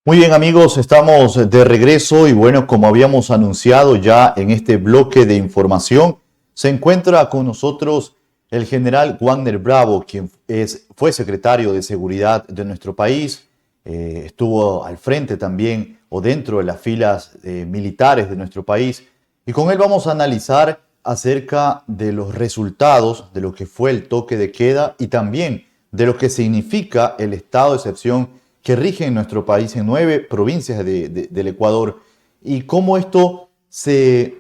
Muy bien amigos, estamos de regreso y bueno, como habíamos anunciado ya en este bloque de información, se encuentra con nosotros el general Wagner Bravo, quien fue secretario de Seguridad de nuestro país, estuvo al frente también o dentro de las filas militares de nuestro país y con él vamos a analizar acerca de los resultados de lo que fue el toque de queda y también de lo que significa el estado de excepción que rige en nuestro país en 9 provincias del Ecuador y cómo esto se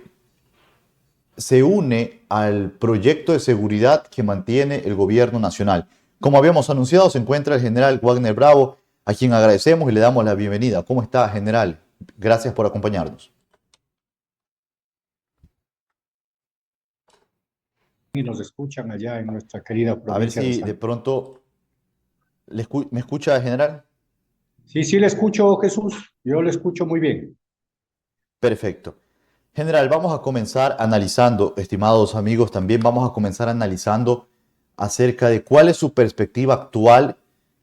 une al proyecto de seguridad que mantiene el gobierno nacional. Como habíamos anunciado, se encuentra el general Wagner Bravo, a quien agradecemos y le damos la bienvenida. ¿Cómo está, general? Gracias por acompañarnos. Y nos escuchan allá en nuestra querida A ver provincia de si de Santa. pronto me escucha, general. Sí, sí, le escucho, Jesús. Yo le escucho muy bien. Perfecto. General, vamos a comenzar analizando, estimados amigos, también vamos a comenzar analizando acerca de cuál es su perspectiva actual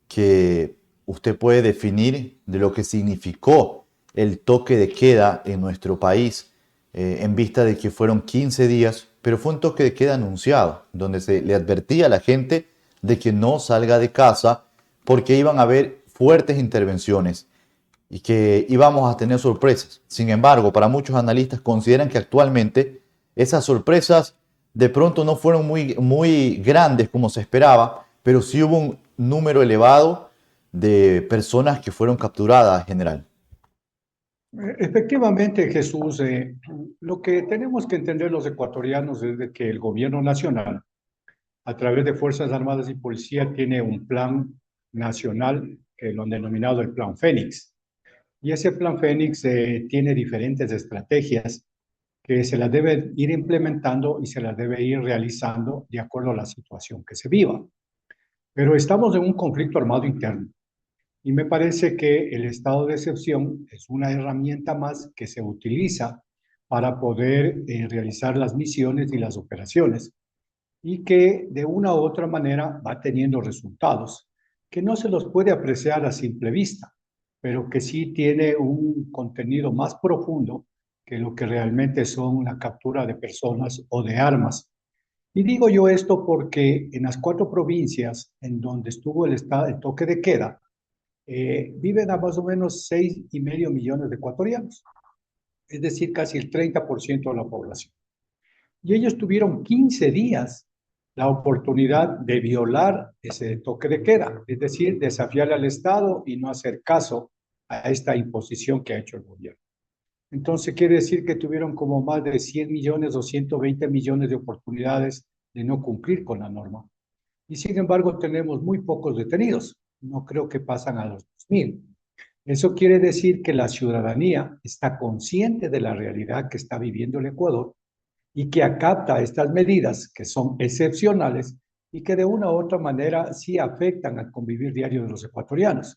que usted puede definir de lo que significó el toque de queda en nuestro país, en vista de que fueron 15 días, pero fue un toque de queda anunciado, donde se le advertía a la gente de que no salga de casa porque iban a haber fuertes intervenciones y que íbamos a tener sorpresas. Sin embargo, para muchos analistas consideran que actualmente esas sorpresas de pronto no fueron muy grandes como se esperaba, pero sí hubo un número elevado de personas que fueron capturadas en general. Efectivamente, Jesús, lo que tenemos que entender los ecuatorianos es de que el gobierno nacional, a través de Fuerzas Armadas y Policía, tiene un plan nacional que lo han denominado el Plan Fénix. Y ese Plan Fénix tiene diferentes estrategias que se las debe ir implementando y se las debe ir realizando de acuerdo a la situación que se viva. Pero estamos en un conflicto armado interno y me parece que el estado de excepción es una herramienta más que se utiliza para poder realizar las misiones y las operaciones y que de una u otra manera va teniendo resultados que no se los puede apreciar a simple vista, pero que sí tiene un contenido más profundo que lo que realmente son la captura de personas o de armas. Y digo yo esto porque en las 4 provincias en donde estuvo el toque de queda, viven a más o menos 6,5 millones de ecuatorianos, es decir, casi el 30% de la población. Y ellos tuvieron 15 días la oportunidad de violar ese toque de queda, es decir, desafiar al Estado y no hacer caso a esta imposición que ha hecho el gobierno. Entonces quiere decir que tuvieron como más de 100 millones o 120 millones de oportunidades de no cumplir con la norma. Y sin embargo tenemos muy pocos detenidos. No creo que pasan a los 2,000. Eso quiere decir que la ciudadanía está consciente de la realidad que está viviendo el Ecuador y que acata estas medidas que son excepcionales y que de una u otra manera sí afectan al convivir diario de los ecuatorianos.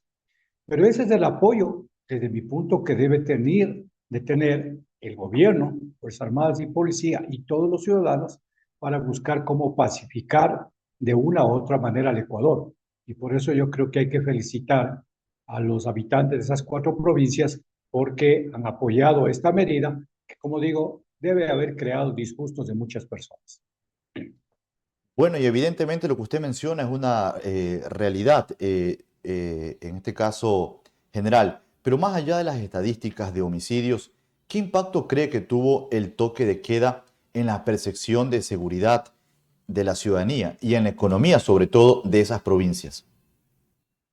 Pero ese es el apoyo, desde mi punto, que debe tener el gobierno, Fuerzas Armadas y Policía y todos los ciudadanos para buscar cómo pacificar de una u otra manera al Ecuador. Y por eso yo creo que hay que felicitar a los habitantes de esas 4 provincias porque han apoyado esta medida que, como digo, debe haber creado disgustos de muchas personas. Bueno, y evidentemente lo que usted menciona es una realidad, en este caso general, pero más allá de las estadísticas de homicidios, ¿qué impacto cree que tuvo el toque de queda en la percepción de seguridad de la ciudadanía y en la economía, sobre todo, de esas provincias?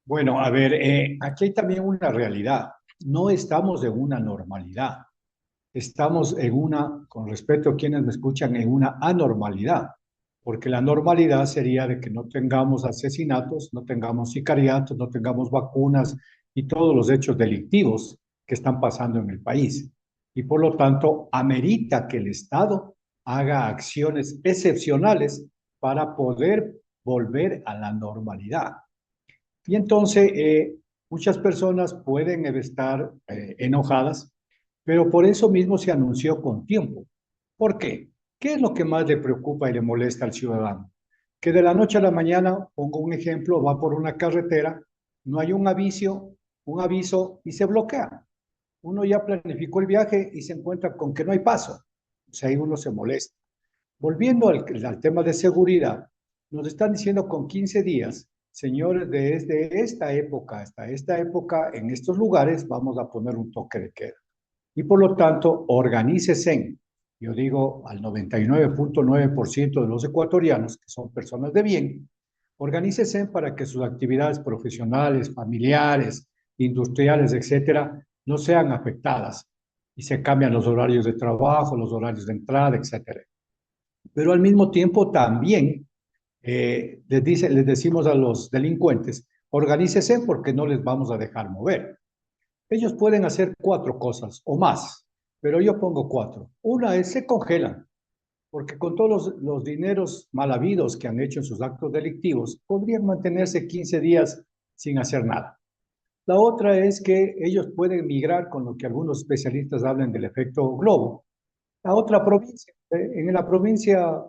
Bueno, a ver, aquí hay también una realidad. No estamos en una normalidad. Estamos en una, con respeto a quienes me escuchan, en una anormalidad, porque la normalidad sería de que no tengamos asesinatos, no tengamos sicariatos, no tengamos vacunas y todos los hechos delictivos que están pasando en el país. Y por lo tanto, amerita que el Estado haga acciones excepcionales para poder volver a la normalidad. Y entonces, muchas personas pueden estar enojadas, pero por eso mismo se anunció con tiempo. ¿Por qué? ¿Qué es lo que más le preocupa y le molesta al ciudadano? Que de la noche a la mañana, pongo un ejemplo, va por una carretera, no hay un aviso un aviso y se bloquea. Uno ya planificó el viaje y se encuentra con que no hay paso. O sea, ahí uno se molesta. Volviendo al tema de seguridad, nos están diciendo con 15 días, señores, desde esta época hasta esta época, en estos lugares vamos a poner un toque de queda. Y por lo tanto, organícese. Yo digo al 99.9% de los ecuatorianos, que son personas de bien, organícese para que sus actividades profesionales, familiares, industriales, etcétera, no sean afectadas y se cambian los horarios de trabajo, los horarios de entrada, etcétera. Pero al mismo tiempo también les decimos a los delincuentes, organícese porque no les vamos a dejar mover. Ellos pueden hacer cuatro cosas o más, pero yo pongo cuatro. Una es se congelan, porque con todos los dineros mal habidos que han hecho en sus actos delictivos, podrían mantenerse 15 días sin hacer nada. La otra es que ellos pueden migrar con lo que algunos especialistas hablan del efecto globo a otra provincia. En la provincia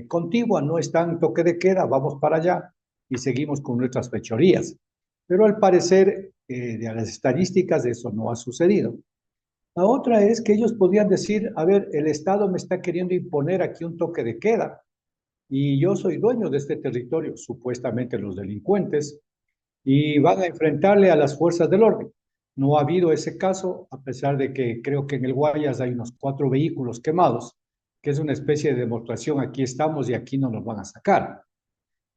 contigua no está en toque de queda, vamos para allá y seguimos con nuestras fechorías. Pero al parecer, de las estadísticas, eso no ha sucedido. La otra es que ellos podrían decir, a ver, el Estado me está queriendo imponer aquí un toque de queda y yo soy dueño de este territorio, supuestamente los delincuentes, y van a enfrentarle a las fuerzas del orden. No ha habido ese caso, a pesar de que creo que en el Guayas hay unos 4 vehículos quemados, que es una especie de demostración, aquí estamos y aquí no nos van a sacar.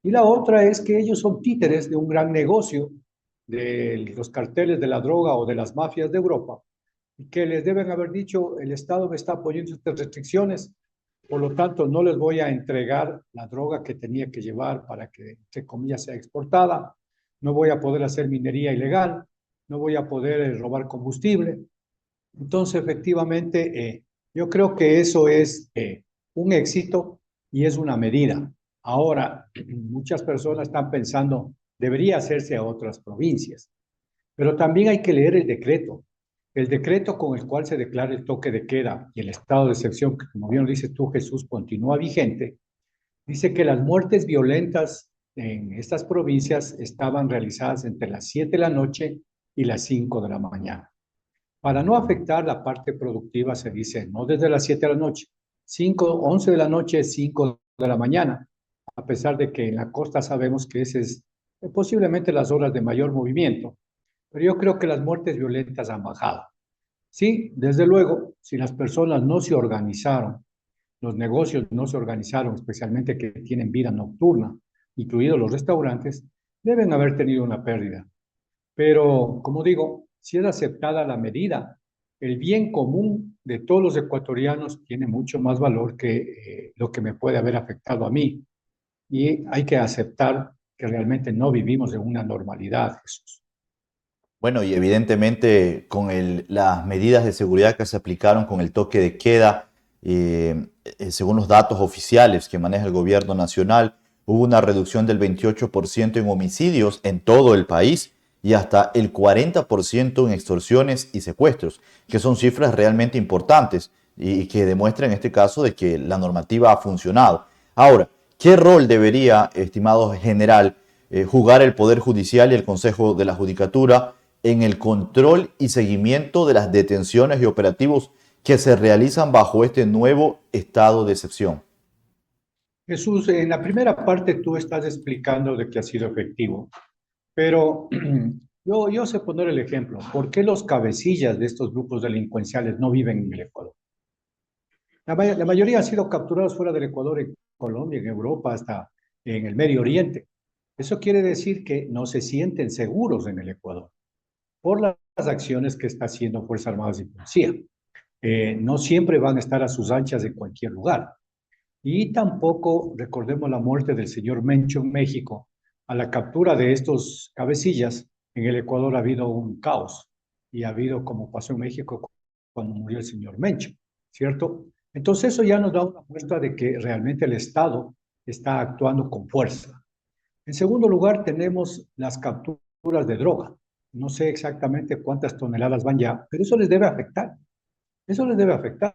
Y la otra es que ellos son títeres de un gran negocio de los carteles de la droga o de las mafias de Europa, y que les deben haber dicho, el Estado me está poniendo estas restricciones, por lo tanto no les voy a entregar la droga que tenía que llevar para que, entre comillas, sea exportada, no voy a poder hacer minería ilegal, no voy a poder robar combustible. Entonces, efectivamente, yo creo que eso es un éxito y es una medida. Ahora, muchas personas están pensando, debería hacerse a otras provincias, pero también hay que leer el decreto. El decreto con el cual se declara el toque de queda y el estado de excepción, que como bien lo dices tú, Jesús, continúa vigente, dice que las muertes violentas en estas provincias estaban realizadas entre las 7 de la noche y las 5 de la mañana. Para no afectar la parte productiva, se dice no desde las 7 de la noche, 5, 11 de la noche, 5 de la mañana, a pesar de que en la costa sabemos que ese es posiblemente las horas de mayor movimiento, pero yo creo que las muertes violentas han bajado. Sí, desde luego, si las personas no se organizaron, los negocios no se organizaron, especialmente que tienen vida nocturna, incluidos los restaurantes, deben haber tenido una pérdida. Pero, como digo, si es aceptada la medida, el bien común de todos los ecuatorianos tiene mucho más valor que lo que me puede haber afectado a mí. Y hay que aceptar que realmente no vivimos en una normalidad, Jesús. Bueno, y evidentemente con las medidas de seguridad que se aplicaron con el toque de queda, según los datos oficiales que maneja el gobierno nacional, hubo una reducción del 28% en homicidios en todo el país y hasta el 40% en extorsiones y secuestros, que son cifras realmente importantes y que demuestran en este caso de que la normativa ha funcionado. Ahora, ¿qué rol debería, estimado general, jugar el Poder Judicial y el Consejo de la Judicatura en el control y seguimiento de las detenciones y operativos que se realizan bajo este nuevo estado de excepción? Jesús, en la primera parte tú estás explicando de que ha sido efectivo, pero yo sé poner el ejemplo. ¿Por qué los cabecillas de estos grupos delincuenciales no viven en el Ecuador? La mayoría han sido capturados fuera del Ecuador, en Colombia, en Europa, hasta en el Medio Oriente. Eso quiere decir que no se sienten seguros en el Ecuador por las acciones que está haciendo Fuerzas Armadas y Policía. No siempre van a estar a sus anchas en cualquier lugar. Y tampoco recordemos la muerte del señor Mencho en México. A la captura de estos cabecillas, en el Ecuador ha habido un caos y ha habido, como pasó en México cuando murió el señor Mencho, ¿cierto? Entonces eso ya nos da una muestra de que realmente el Estado está actuando con fuerza. En segundo lugar, tenemos las capturas de droga. No sé exactamente cuántas toneladas van ya, pero eso les debe afectar. Eso les debe afectar.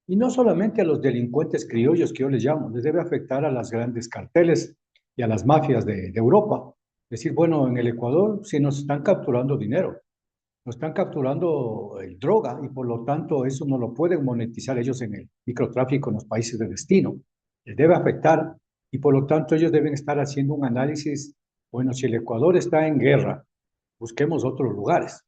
Y no solamente a los delincuentes criollos que yo les llamo, les debe afectar a las grandes carteles y a las mafias de Europa. Decir, bueno, en el Ecuador sí nos están capturando dinero, nos están capturando droga y por lo tanto eso no lo pueden monetizar ellos en el microtráfico en los países de destino. Les debe afectar y por lo tanto ellos deben estar haciendo un análisis. Bueno, si el Ecuador está en guerra, busquemos otros lugares.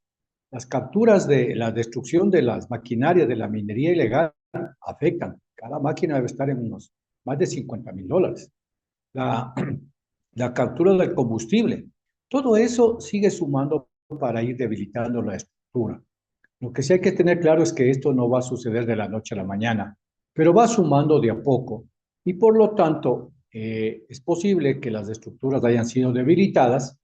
Las capturas de la destrucción de las maquinarias de la minería ilegal afectan. Cada máquina debe estar en unos más de $50,000. La, la captura del combustible. Todo eso sigue sumando para ir debilitando la estructura. Lo que sí hay que tener claro es que esto no va a suceder de la noche a la mañana, pero va sumando de a poco y por lo tanto es posible que las estructuras hayan sido debilitadas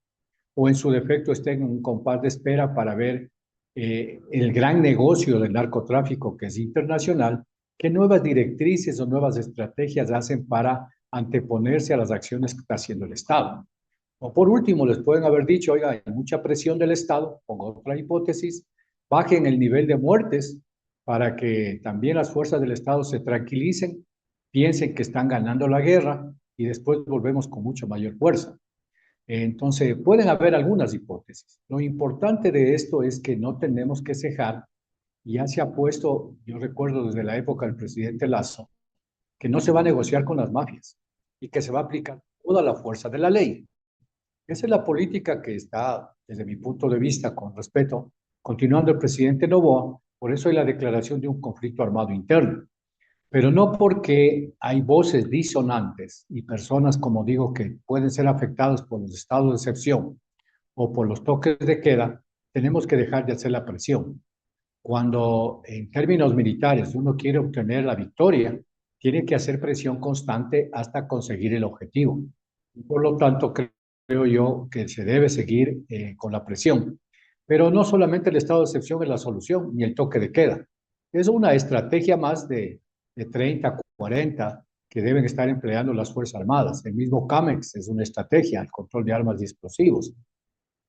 o en su defecto estén en un compás de espera para ver el gran negocio del narcotráfico que es internacional, qué nuevas directrices o nuevas estrategias hacen para anteponerse a las acciones que está haciendo el Estado. O por último, les pueden haber dicho, oiga, hay mucha presión del Estado, pongo otra hipótesis, bajen el nivel de muertes para que también las fuerzas del Estado se tranquilicen, piensen que están ganando la guerra y después volvemos con mucha mayor fuerza. Entonces, pueden haber algunas hipótesis. Lo importante de esto es que no tenemos que cejar. Ya se ha puesto, yo recuerdo desde la época del presidente Lazo, que no se va a negociar con las mafias y que se va a aplicar toda la fuerza de la ley. Esa es la política que está, desde mi punto de vista, con respeto, continuando el presidente Noboa. Por eso hay la declaración de un conflicto armado interno, pero no porque hay voces disonantes y personas, como digo, que pueden ser afectadas por los estados de excepción o por los toques de queda, tenemos que dejar de hacer la presión. Cuando en términos militares uno quiere obtener la victoria, tiene que hacer presión constante hasta conseguir el objetivo. Por lo tanto, creo yo que se debe seguir con la presión. Pero no solamente el estado de excepción es la solución, ni el toque de queda. Es una estrategia más de 30, 40 que deben estar empleando las Fuerzas Armadas. El mismo CAMEX es una estrategia, el control de armas y explosivos.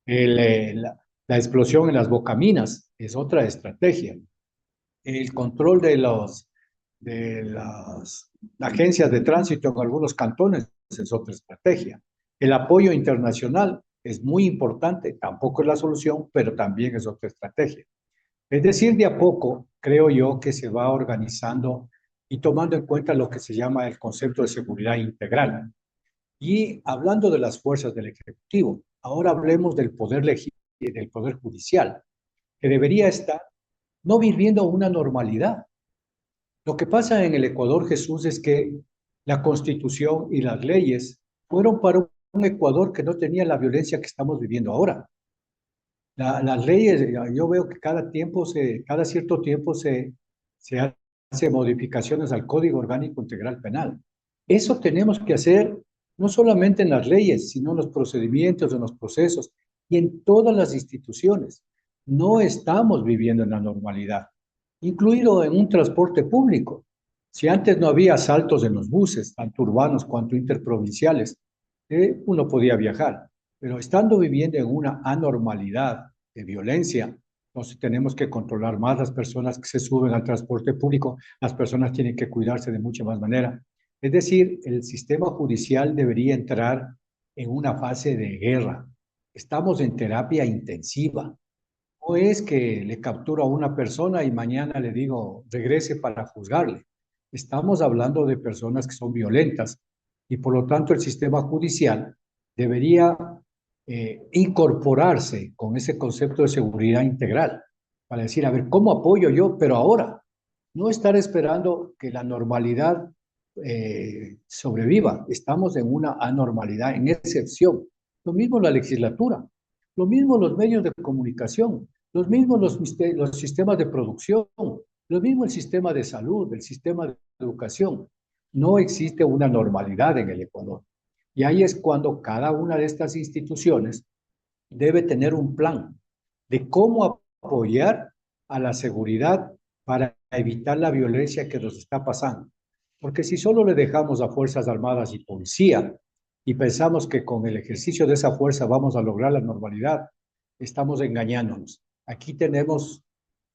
La explosión en las bocaminas es otra estrategia. El control de las agencias de tránsito en algunos cantones es otra estrategia. El apoyo internacional es muy importante, tampoco es la solución, pero también es otra estrategia. Es decir, de a poco, creo yo que se va organizando y tomando en cuenta lo que se llama el concepto de seguridad integral. Y hablando de las fuerzas del Ejecutivo, ahora hablemos del poder legislativo y del poder judicial, que debería estar no viviendo una normalidad. Lo que pasa en el Ecuador, Jesús, es que la Constitución y las leyes fueron para un Ecuador que no tenía la violencia que estamos viviendo ahora. Las leyes, yo veo que cada cierto tiempo se hace modificaciones al Código Orgánico Integral Penal. Eso tenemos que hacer no solamente en las leyes, sino en los procedimientos, en los procesos y en todas las instituciones. No estamos viviendo en la normalidad, incluido en un transporte público. Si antes no había asaltos en los buses, tanto urbanos cuanto interprovinciales, uno podía viajar. Pero estando viviendo en una anormalidad de violencia, entonces tenemos que controlar más las personas que se suben al transporte público, las personas tienen que cuidarse de mucha más manera. Es decir, el sistema judicial debería entrar en una fase de guerra. Estamos en terapia intensiva. No es que le capturo a una persona y mañana le digo regrese para juzgarle. Estamos hablando de personas que son violentas y por lo tanto el sistema judicial debería incorporarse con ese concepto de seguridad integral para decir, a ver, ¿cómo apoyo yo? Pero ahora, no estar esperando que la normalidad sobreviva. Estamos en una anormalidad, en excepción. Lo mismo la legislatura, lo mismo los medios de comunicación, los mismos los sistemas de producción, lo mismo el sistema de salud, el sistema de educación. No existe una normalidad en el Ecuador. Y ahí es cuando cada una de estas instituciones debe tener un plan de cómo apoyar a la seguridad para evitar la violencia que nos está pasando. Porque si solo le dejamos a Fuerzas Armadas y Policía y pensamos que con el ejercicio de esa fuerza vamos a lograr la normalidad, estamos engañándonos. Aquí tenemos,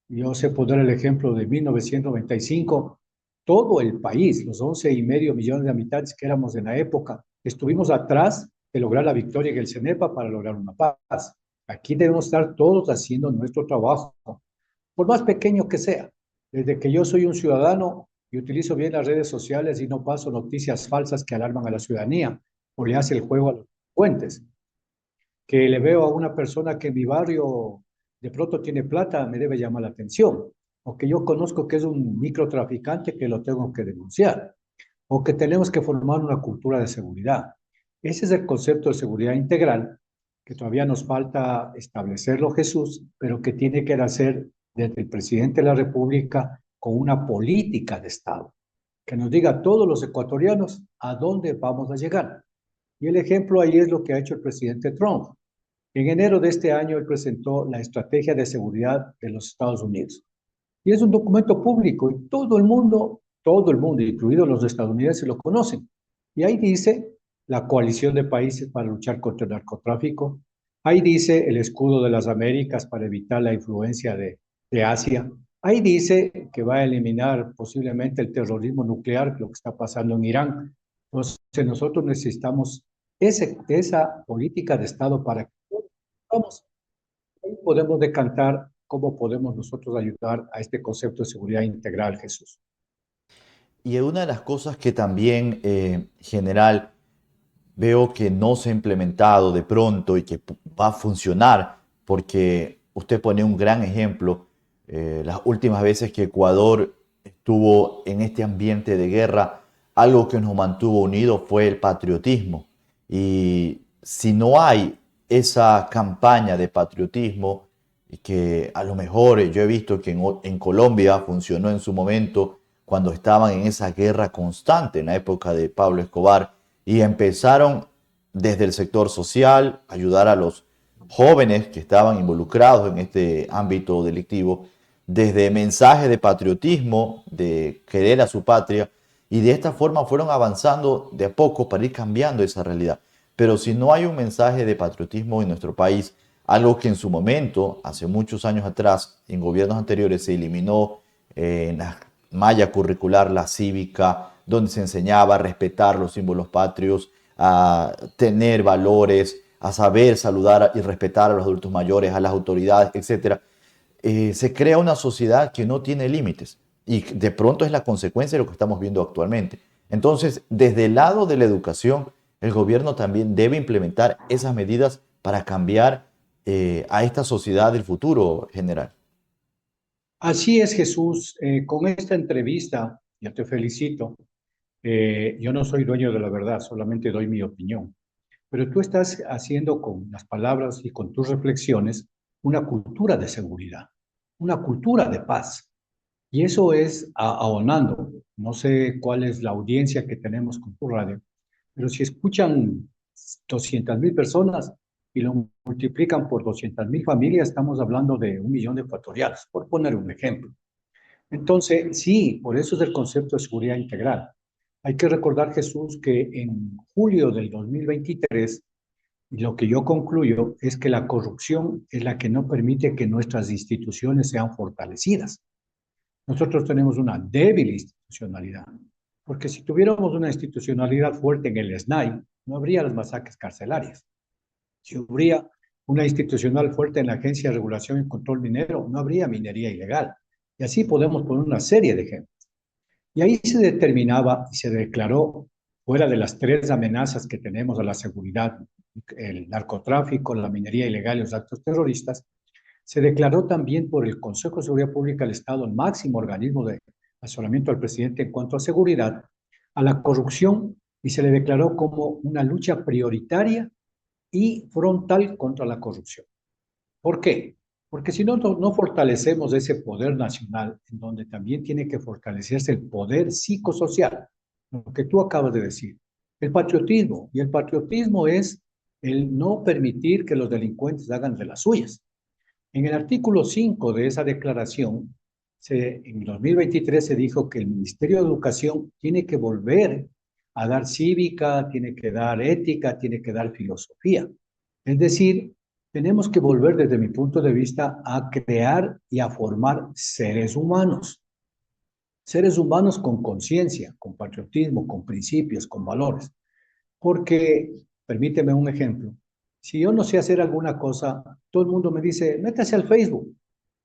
yo sé poner el ejemplo de 1995, todo el país, los 11,5 millones de habitantes que éramos en la época, estuvimos atrás de lograr la victoria en el CENEPA para lograr una paz. Aquí debemos estar todos haciendo nuestro trabajo, por más pequeño que sea. Desde que yo soy un ciudadano y utilizo bien las redes sociales y no paso noticias falsas que alarman a la ciudadanía o le hace el juego a los puentes, que le veo a una persona que en mi barrio de pronto tiene plata, me debe llamar la atención, o que yo conozco que es un microtraficante que lo tengo que denunciar, o que tenemos que formar una cultura de seguridad. Ese es el concepto de seguridad integral que todavía nos falta establecerlo, Jesús, pero que tiene que hacer desde el presidente de la República con una política de Estado, que nos diga a todos los ecuatorianos a dónde vamos a llegar. Y el ejemplo ahí es lo que ha hecho el presidente Trump. En enero de este año, él presentó la Estrategia de Seguridad de los Estados Unidos. Y es un documento público y todo el mundo, incluidos los estadounidenses, lo conocen. Y ahí dice la coalición de países para luchar contra el narcotráfico. Ahí dice el escudo de las Américas para evitar la influencia de Asia. Ahí dice que va a eliminar posiblemente el terrorismo nuclear, lo que está pasando en Irán. Entonces, nosotros necesitamos esa política de Estado para que vamos, ahí podemos decantar cómo podemos nosotros ayudar a este concepto de seguridad integral, Jesús. Y una de las cosas que también, general, veo que no se ha implementado de pronto y que va a funcionar, porque usted pone un gran ejemplo, las últimas veces que Ecuador estuvo en este ambiente de guerra, algo que nos mantuvo unidos fue el patriotismo. Y si no hay esa campaña de patriotismo, que a lo mejor yo he visto que en Colombia funcionó en su momento cuando estaban en esa guerra constante en la época de Pablo Escobar, y empezaron desde el sector social a ayudar a los jóvenes que estaban involucrados en este ámbito delictivo, desde mensajes de patriotismo, de querer a su patria, y de esta forma fueron avanzando de a poco para ir cambiando esa realidad. Pero si no hay un mensaje de patriotismo en nuestro país, algo que en su momento, hace muchos años atrás, en gobiernos anteriores, se eliminó en la malla curricular, la cívica, donde se enseñaba a respetar los símbolos patrios, a tener valores, a saber saludar y respetar a los adultos mayores, a las autoridades, etcétera. Se crea una sociedad que no tiene límites y de pronto es la consecuencia de lo que estamos viendo actualmente. Entonces, desde el lado de la educación, el gobierno también debe implementar esas medidas para cambiar a esta sociedad del futuro general. Así es, Jesús. Con esta entrevista, yo te felicito. Yo no soy dueño de la verdad, solamente doy mi opinión. Pero tú estás haciendo con las palabras y con tus reflexiones una cultura de seguridad, una cultura de paz. Y eso es ahondando. No sé cuál es la audiencia que tenemos con tu radio, pero si escuchan 200.000 personas y lo multiplican por 200.000 familias, estamos hablando de 1 millón de ecuatorianos, por poner un ejemplo. Entonces, sí, por eso es el concepto de seguridad integral. Hay que recordar, Jesús, que en julio del 2023, lo que yo concluyo es que la corrupción es la que no permite que nuestras instituciones sean fortalecidas. Nosotros tenemos una débil institucionalidad, porque si tuviéramos una institucionalidad fuerte en el SNAI, no habría las masacres carcelarias. Si hubiera una institucional fuerte en la Agencia de Regulación y Control Minero, no habría minería ilegal. Y así podemos poner una serie de ejemplos. Y ahí se determinaba y se declaró, fuera de las 3 amenazas que tenemos a la seguridad, el narcotráfico, la minería ilegal y los actos terroristas, se declaró también por el Consejo de Seguridad Pública del Estado, el máximo organismo de asesoramiento al presidente en cuanto a seguridad, a la corrupción, y se le declaró como una lucha prioritaria y frontal contra la corrupción. ¿Por qué? Porque si no fortalecemos ese poder nacional, en donde también tiene que fortalecerse el poder psicosocial, lo que tú acabas de decir, el patriotismo. Y el patriotismo es el no permitir que los delincuentes hagan de las suyas. En el artículo 5 de esa declaración, en 2023 se dijo que el Ministerio de Educación tiene que volver a dar cívica, tiene que dar ética, tiene que dar filosofía. Es decir, tenemos que volver desde mi punto de vista a crear y a formar seres humanos con conciencia, con patriotismo, con principios, con valores. Porque permíteme un ejemplo. Si yo no sé hacer alguna cosa, todo el mundo me dice, métase al Facebook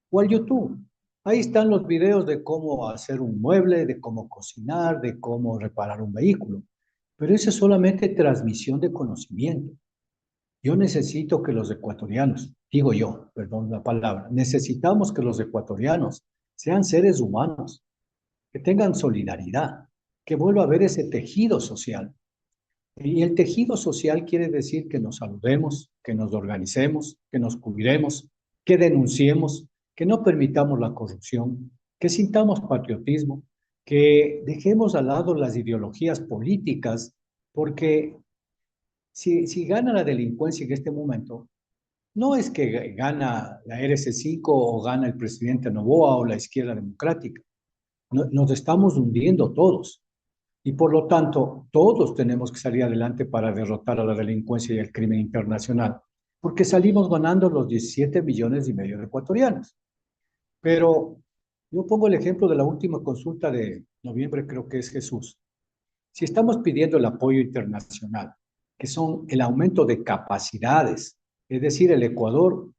o al YouTube. Ahí están los videos de cómo hacer un mueble, de cómo cocinar, de cómo reparar un vehículo. Pero eso es solamente transmisión de conocimiento. Yo necesito que los ecuatorianos, digo yo, perdón la palabra, necesitamos que los ecuatorianos sean seres humanos, que tengan solidaridad, que vuelva a haber ese tejido social. Y el tejido social quiere decir que nos saludemos, que nos organicemos, que nos cuidemos, que denunciemos, que no permitamos la corrupción, que sintamos patriotismo, que dejemos al lado las ideologías políticas, porque si gana la delincuencia en este momento, no es que gana la RC5 o gana el presidente Noboa o la izquierda democrática. Nos estamos hundiendo todos. Y por lo tanto, todos tenemos que salir adelante para derrotar a la delincuencia y el crimen internacional, porque salimos ganando los 17 millones y medio de ecuatorianos. Pero yo pongo el ejemplo de la última consulta de noviembre, creo que es Jesús. Si estamos pidiendo el apoyo internacional, que son el aumento de capacidades, es decir, el Ecuador,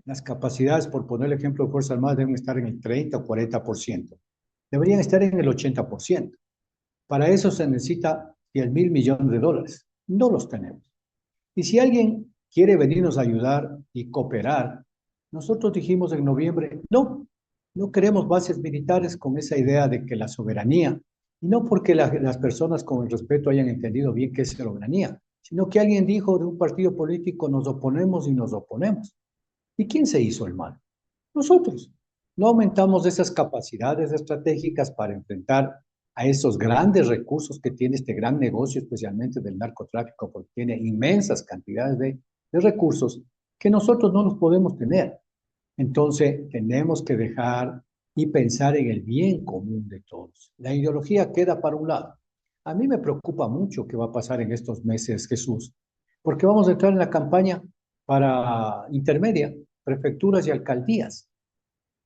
las capacidades, por poner el ejemplo de Fuerzas Armadas, deben estar en el 30 o 40%. Deberían estar en el 80%. Para eso se necesita 10.000 millones de dólares. No los tenemos. Y si alguien quiere venirnos a ayudar y cooperar, nosotros dijimos en noviembre, no, no queremos bases militares con esa idea de que la soberanía, y no porque las personas con el respeto hayan entendido bien qué es soberanía, sino que alguien dijo de un partido político, nos oponemos y nos oponemos. ¿Y quién se hizo el mal? Nosotros. No aumentamos esas capacidades estratégicas para enfrentar a esos grandes recursos que tiene este gran negocio, especialmente del narcotráfico, porque tiene inmensas cantidades de recursos que nosotros no los podemos tener. Entonces, tenemos que dejar y pensar en el bien común de todos. La ideología queda para un lado. A mí me preocupa mucho qué va a pasar en estos meses, Jesús, porque vamos a entrar en la campaña para intermedia, prefecturas y alcaldías,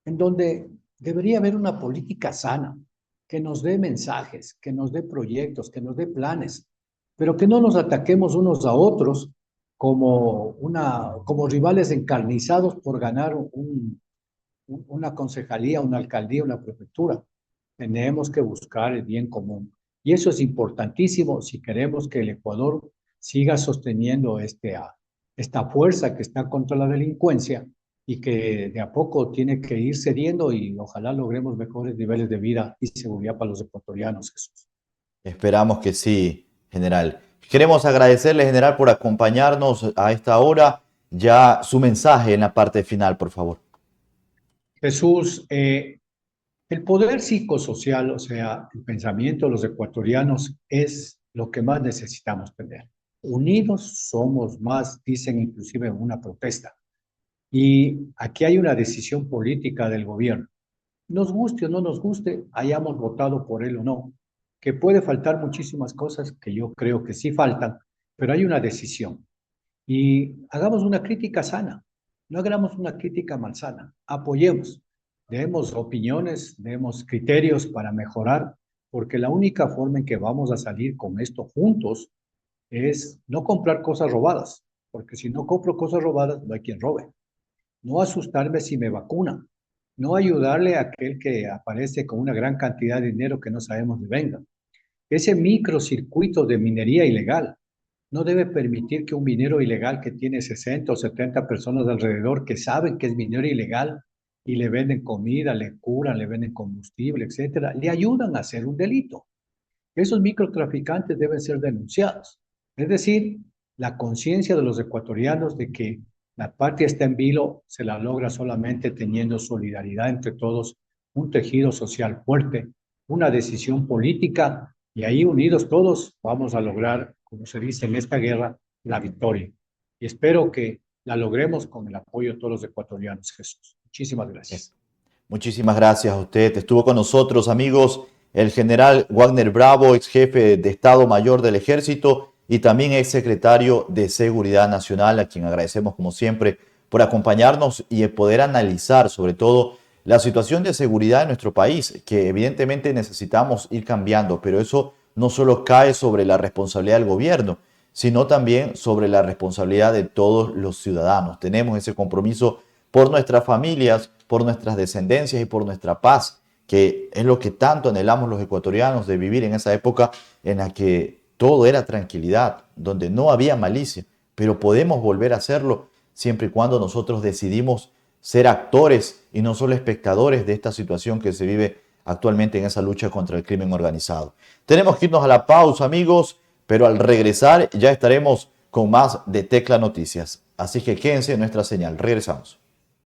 en donde debería haber una política sana, que nos dé mensajes, que nos dé proyectos, que nos dé planes, pero que no nos ataquemos unos a otros como rivales encarnizados por ganar una concejalía, una alcaldía, una prefectura. Tenemos que buscar el bien común. Y eso es importantísimo si queremos que el Ecuador siga sosteniendo esta fuerza que está contra la delincuencia y que de a poco tiene que ir cediendo y ojalá logremos mejores niveles de vida y seguridad para los ecuatorianos, Jesús. Esperamos que sí, general. Queremos agradecerle, general, por acompañarnos a esta hora. Ya su mensaje en la parte final, por favor. Jesús, el poder psicosocial, o sea, el pensamiento de los ecuatorianos es lo que más necesitamos tener. Unidos somos más, dicen inclusive en una protesta. Y aquí hay una decisión política del gobierno. Nos guste o no nos guste, hayamos votado por él o no, que puede faltar muchísimas cosas que yo creo que sí faltan, pero hay una decisión. Y hagamos una crítica sana, no hagamos una crítica malsana, apoyemos, demos opiniones, demos criterios para mejorar, porque la única forma en que vamos a salir con esto juntos es no comprar cosas robadas, porque si no compro cosas robadas, no hay quien robe. No asustarme si me vacuna, no ayudarle a aquel que aparece con una gran cantidad de dinero que no sabemos de venga. Ese microcircuito de minería ilegal no debe permitir que un minero ilegal que tiene 60 o 70 personas alrededor que saben que es minero ilegal y le venden comida, le curan, le venden combustible, etcétera, le ayudan a hacer un delito. Esos microtraficantes deben ser denunciados. Es decir, la conciencia de los ecuatorianos de que la patria está en vilo se la logra solamente teniendo solidaridad entre todos, un tejido social fuerte, una decisión política y ahí unidos todos vamos a lograr, como se dice en esta guerra, la victoria. Y espero que la logremos con el apoyo de todos los ecuatorianos, Jesús. Muchísimas gracias. Muchísimas gracias a usted. Estuvo con nosotros, amigos, el general Wagner Bravo, ex jefe de Estado Mayor del Ejército y también ex secretario de Seguridad Nacional, a quien agradecemos como siempre por acompañarnos y poder analizar sobre todo la situación de seguridad en nuestro país, que evidentemente necesitamos ir cambiando, pero eso no solo cae sobre la responsabilidad del gobierno, sino también sobre la responsabilidad de todos los ciudadanos. Tenemos ese compromiso por nuestras familias, por nuestras descendencias y por nuestra paz, que es lo que tanto anhelamos los ecuatorianos, de vivir en esa época en la que todo era tranquilidad, donde no había malicia, pero podemos volver a hacerlo siempre y cuando nosotros decidimos ser actores y no solo espectadores de esta situación que se vive actualmente en esa lucha contra el crimen organizado. Tenemos que irnos a la pausa, amigos, pero al regresar ya estaremos con más de Tecla Noticias. Así que quédense en nuestra señal. Regresamos.